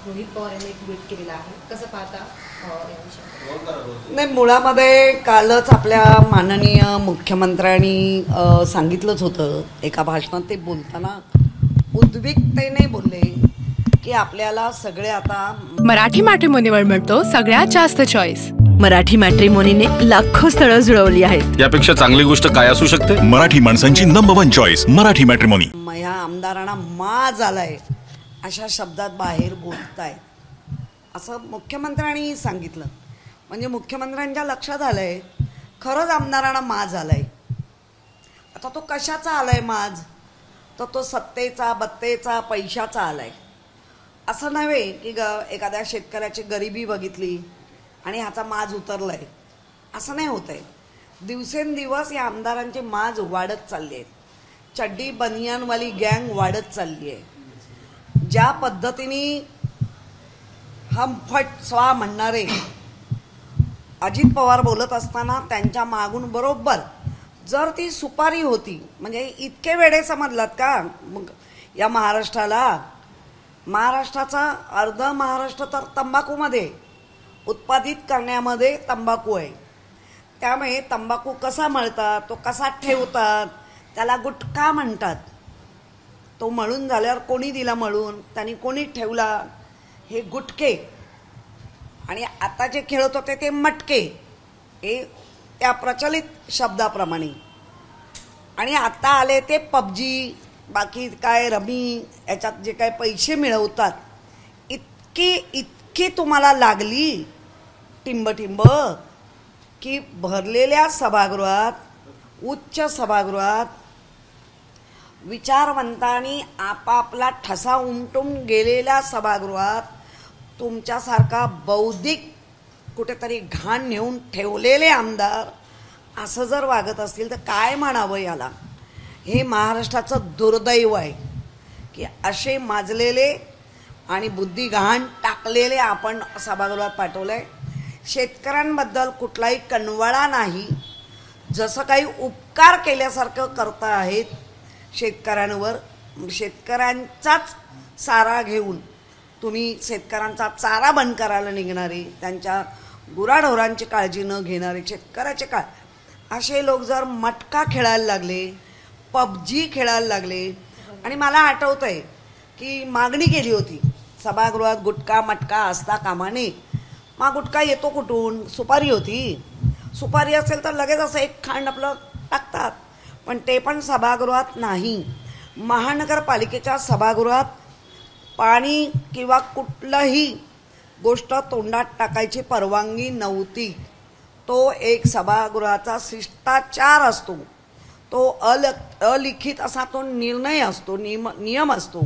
रोहित पवार यांनी एक ट्विट केलेला आहे, कसं पाहता याविषयी? नाही, मुळामध्ये कालच आपल्या माननीय मुख्यमंत्र्यांनी सांगितलंच होतं एका भाषणात, ते बोलताना उद्विग्नतेने बोलले की आपल्याला सगळे आता मराठी मॅट्रिमोनीवर मिळतो सगळ्यात जास्त चॉईस. मराठी मॅट्रिमोनीने लाखो स्थळं जुळवली आहेत. यापेक्षा चांगली गोष्ट काय असू शकते? मराठी माणसांची नंबर 1 चॉईस मराठी मॅट्रिमोनी. या आमदारांना माज आलाय अशा शब्दात बाहेर बोलताय असं मुख्यमंत्र्यांनी सांगितलं. म्हणजे मुख्यमंत्र्यांच्या लक्षात आलंय खरंच आमदारांना माज आलाय. आता तो कशाचा आलाय माज? तर तो सत्तेचा, बत्तेचा, पैशाचा आलाय. असं नव्हे की एखाद्या शेतकऱ्याची गरिबी बघितली आणि ह्याचा माज उतरलाय, असं नाही होत आहे. दिवसेंदिवस या आमदारांचे माज वाढत चालले आहेत. चड्डी बनियानवाली गँग वाढत चालली आहे. ज्या पद्धतीने हम फट स्वा म्हणणारे अजित पवार बोलत असताना त्यांच्या मागून बरोबर जर ती सुपारी होती, म्हणजे इतके वेडे समजलात का मग या महाराष्ट्राचा अर्ध महाराष्ट्र तर तंबाखूमध्ये उत्पादित करण्यामध्ये तंबाखू आहे. त्यामुळे तंबाखू कसा मळतात, तो कसा ठेवतात, त्याला गुटखा म्हणतात. तो मळून झाल्यावर कोणी दिला मळून, त्यांनी कोणी ठेवला, हे गुटखे. आणि आता जे खेळत होते ते मटके, हे त्या प्रचलित शब्दाप्रमाणे. आणि आता आले ते पबजी, बाकी काय रमी, याच्यात जे काय पैसे मिळवतात, इतकी तुम्हाला लागली टिंब की भरलेल्या सभागृहात, उच्च सभागृहात विचारवंतांनी आपापला ठसा उमटून गेलेल्या सभागृहात तुमच्यासारखा बौद्धिक कुठेतरी घाण नेऊन ठेवलेले आमदार असं जर वागत असतील तर काय म्हणावं याला? हे महाराष्ट्राचं दुर्दैव आहे की असे माजलेले आणि बुद्धी घाण टाकलेले आपण सभागृहात पाठवलंय. शेतकऱ्यांबद्दल कुठलाही कनवळा नाही, जसं काही उपकार केल्यासारखं करता आहेत. शेतकऱ्यांवर शेतकऱ्यांचाच चारा घेऊन तुम्ही शेतकऱ्यांचा चारा बंद करायला निघणारे, त्यांच्या गुराढोरांची काळजी न घेणारे, शेतकऱ्याचे असे लोक जर मटका खेळायला लागले, पबजी खेळायला लागले. आणि मला आठवतं आहे की मागणी केली होती सभागृहात, गुटखा मटका असता कामा नये. मग गुटखा येतो कुठून? सुपारी होती. सुपारी असेल तर लगेच असं एक खांड आपलं टाकतात, पण ते पण सभागृहात नाही. महानगरपालिकेच्या सभागृहात पाणी किंवा कुठलंही गोष्ट तोंडात टाकायची परवानगी नव्हती. तो एक सभागृहाचा शिष्टाचार असतो, तो अलिखित असा तो निर्णय असतो, नियम असतो.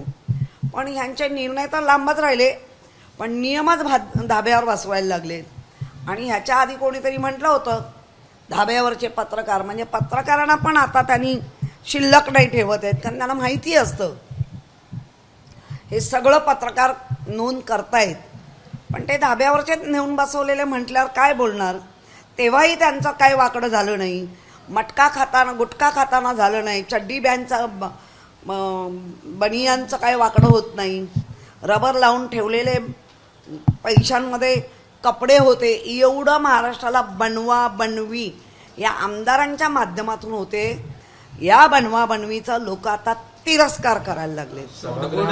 पण ह्यांचे निर्णय तर लांबच राहिले, पण नियमच धाब्यावर बसवायला लागले. आणि ह्याच्या आधी कोणीतरी म्हटलं होतं धाब्यावरचे पत्रकार, म्हणजे पत्रकारांना पण आता त्यांनी शिल्लक नाही ठेवत आहेत, कारण त्यांना माहिती असतं हे सगळं पत्रकार नोंद करतायत. पण ते धाब्यावरचे नेऊन बसवलेले म्हटल्यावर काय बोलणार? तेव्हाही त्यांचं काय वाकडं झालं नाही, मटका खाताना गुटखा खाताना झालं नाही, चड्डी बनियांचं काय वाकडं होत नाही, रबर लावून ठेवलेले पैशांमध्ये कपडे होते. एवढं महाराष्ट्राला बनवा बनवी या आमदारांच्या माध्यमातून होते. या बनवा बनवीचा लोक आता तिरस्कार करायला लागले. सूटबूट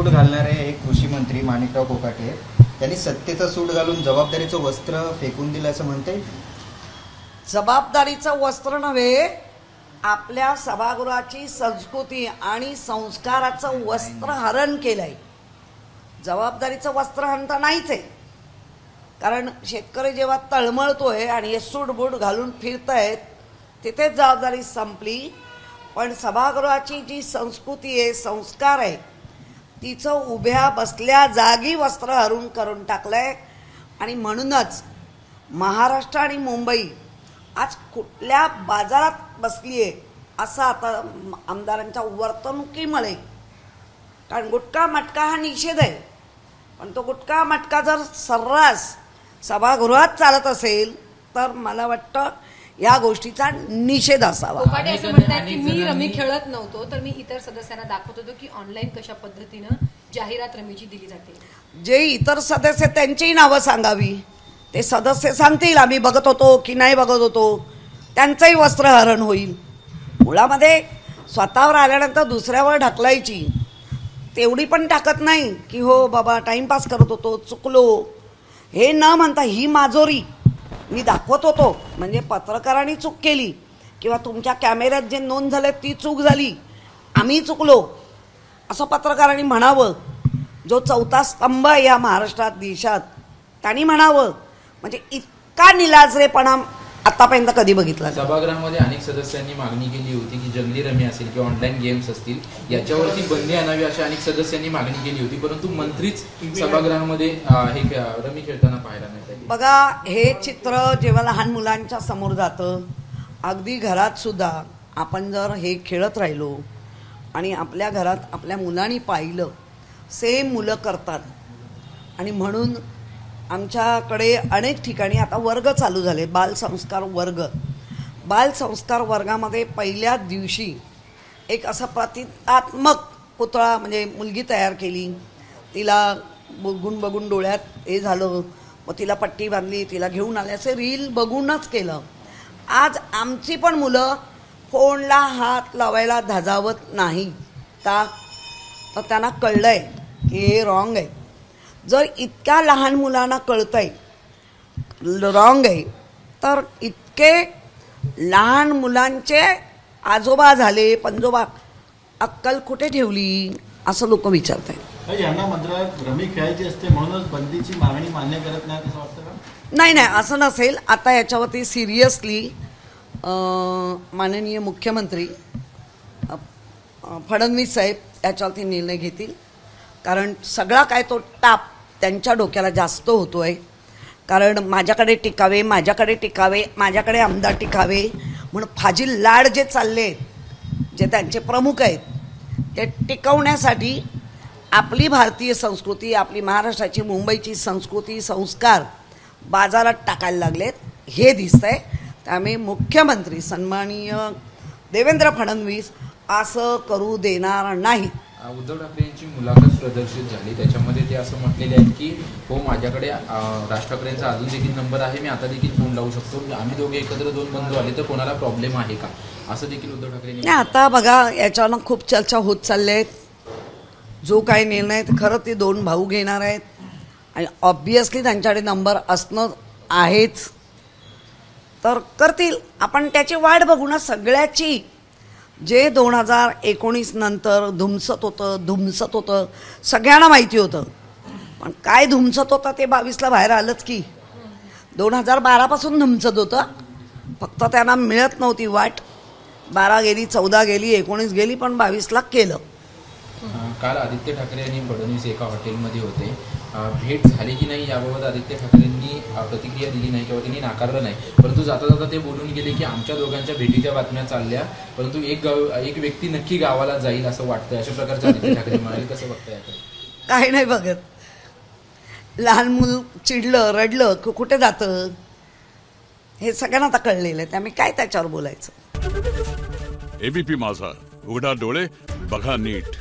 घालणारे एक कृषी मंत्री माणिकराव कोकाटे त्यांनी सत्तेचं सूट घालून जबाबदारीचं वस्त्र फेकून दिलं असं म्हणते. जबाबदारीचं वस्त्र नव्हे, आपल्या सभागृहाची संस्कृती आणि संस्काराचं वस्त्र हरण केलंय. जबाबदारीचं वस्त्र हरण तर नाहीच आहे, कारण शेतकरी जेव्हा तळमळतोय आणि हे सूटबूट घालून फिरतायत तिथेच जबाबदारी संपली. पण सभागृहाची जी संस्कृती आहे, संस्कार आहे, तिचं उभ्या बसल्या जागी वस्त्र हरून करून टाकलंय. आणि म्हणूनच महाराष्ट्र आणि मुंबई आज कुठल्या बाजारात बसली आहे असं आता आमदारांच्या वर्तणुकीमुळे. कारण गुटखा मटका हा निषेध आहे, पण तो गुटखा मटका जर सर्रास सभागृहात चालत असेल तर मला वाटतं या गोष्टीचा निषेध असावा. असं म्हणतात की मी रमी खेळत नव्हतो, तर मी इतर सदस्यांना दाखवत होतो की ऑनलाईन कशा पद्धतीनं जाहिरात रमीची दिली जाते. जे इतर सदस्य त्यांचीही नावं सांगावी. ते सदस्य सांगतील आम्ही बघत होतो की नाही बघत होतो, त्यांचंही वस्त्रहरण होईल. मुळामध्ये स्वतःवर आल्यानंतर दुसऱ्यावर ढकलायची तेवढी पण टाकत नाही की हो बाबा टाईमपास करत होतो, चुकलो, हे न म्हणता ही माजोरी मी दाखवत होतो म्हणजे पत्रकारांनी चूक केली किंवा तुमच्या कॅमेऱ्यात जे नोंद झाले ती चूक झाली, आम्ही चुकलो असं पत्रकारांनी म्हणावं. जो चौथा स्तंभ आहे या महाराष्ट्रात देशात त्यांनी म्हणावं. म्हणजे इतका निलाजरेपणा आतापर्यंत कधी बघितला. सभागृहामध्ये अनेक सदस्यांनी मागणी केली होती की जंगली रमी असेल किंवा ऑनलाईन गेम्स असतील याच्यावरती बंदी आणावी अशी अनेक सदस्यांनी मागणी केली होती, परंतु मंत्रीच सभागृहामध्ये हे रमी खेळताना पाहायला मिळतात. बघा, हे चित्र जेव्हा लहान मुलांच्या समोर जातं, अगदी घरात सुद्धा आपण जर हे खेळत राहिलो आणि आपल्या घरात आपल्या मुलांनी पाहिलं, सेम मुलं करतात. आणि म्हणून आमच्याकडे अनेक ठिकाणी आता वर्ग चालू झाले, बालसंस्कार वर्ग. बालसंस्कार वर्गामध्ये पहिल्या दिवशी एक असा प्रतिकात्मक पुतळा म्हणजे मुलगी तयार केली. तिला बघून बघून डोळ्यात हे झालं, मग तिला पट्टी बांधली, तिला घेऊन आले, असे रील बघूनच केलं. आज आमची पण मुलं फोनला हात लावायला धजावत नाही का, तर त्यांना कळलंय की हे रॉंग आहे. जर इतक्या लहान मुलांना कळतंय रॉंग आहे, तर इतके लहान मुलांचे आजोबा झाले, पंजोबा, अक्कल कुठे ठेवली असं लोक विचारत आहेत. यांना मंत्रालयात रमी खेळायची असते म्हणूनच बंदीची मागणी मान्य करत नाही असं वाटतं का? नाही नाही, असं नसेल. आता याच्यावरती सिरियसली माननीय मुख्यमंत्री फडणवीस साहेब याच्यावरती निर्णय घेतील. कारण सगळा काय तो टाप त्यांच्या डोक्याला जास्त होतो आहे. कारण माझ्याकडे टिकावे, माझ्याकडे टिकावे, माझ्याकडे आमदार टिकावे म्हणून फाजील लाड जे चालले आहेत, जे त्यांचे प्रमुख आहेत, ते टिकवण्यासाठी आपली भारतीय संस्कृती, आपली महाराष्ट्राची, मुंबईची संस्कृती, संस्कार बाजारात टाकायला लागलेत हे दिसतंय. त्यामुळे मुख्यमंत्री सन्माननीय देवेंद्र फडणवीस असं करू देणार नाही. उद्धव ठाकरे यांची मुलाखत प्रदर्शित झाली, त्याच्यामध्ये ते असं म्हटलेले आहेत की हो माझ्याकडे राज ठाकरेंचा अजून देखील नंबर आहे, मी आता देखील फोन लावू शकतो, आम्ही दोघे एकत्र दोन बंधू आले तर कोणाला प्रॉब्लेम आहे का, असं देखील उद्धव ठाकरे. आता बघा, याच्यानं खूप चर्चा होत चालल्या आहेत. जो काही निर्णय तर खरं ते दोन भाऊ घेणार आहेत आणि ऑब्वियसली त्यांच्याकडे नंबर असणं आहेच, तर करतील. आपण त्याची वाट बघू ना सगळ्याची. जे 2019 नंतर धुमसत होतं सगळ्यांना माहिती होतं, पण काय धुमसत होतं ते 22ला बाहेर आलंच की. 2012 धुमसत होतं, फक्त त्यांना मिळत नव्हती वाट. 12 गेली, 14 गेली, 19 गेली, पण 22ला केलं. काल आदित्य ठाकरे आणि फडणवीस एका हॉटेलमध्ये होते. भेट झाली की नाही याबाबत आदित्य ठाकरेंनी प्रतिक्रिया दिली नाही किंवा त्यांनी नाकारलं नाही, परंतु जाता जाता ते बोलून गेले की आमच्या दोघांच्या भेटीच्या बातम्या चालल्या, परंतु एक व्यक्ती नक्की गावाला जाईल असं वाटतं. अशा प्रकारचं आदित्य ठाकरे म्हणाले. कसं बघताय याकडे? काही नाही बघत. लहान मूल चिडलं, रडलं कुठे जातं हे सगळ्यांना आता कळलेलं आहे. त्यामुळे काय त्याच्यावर बोलायचं. एबीपी माझा, उघडा डोळे बघा नीट.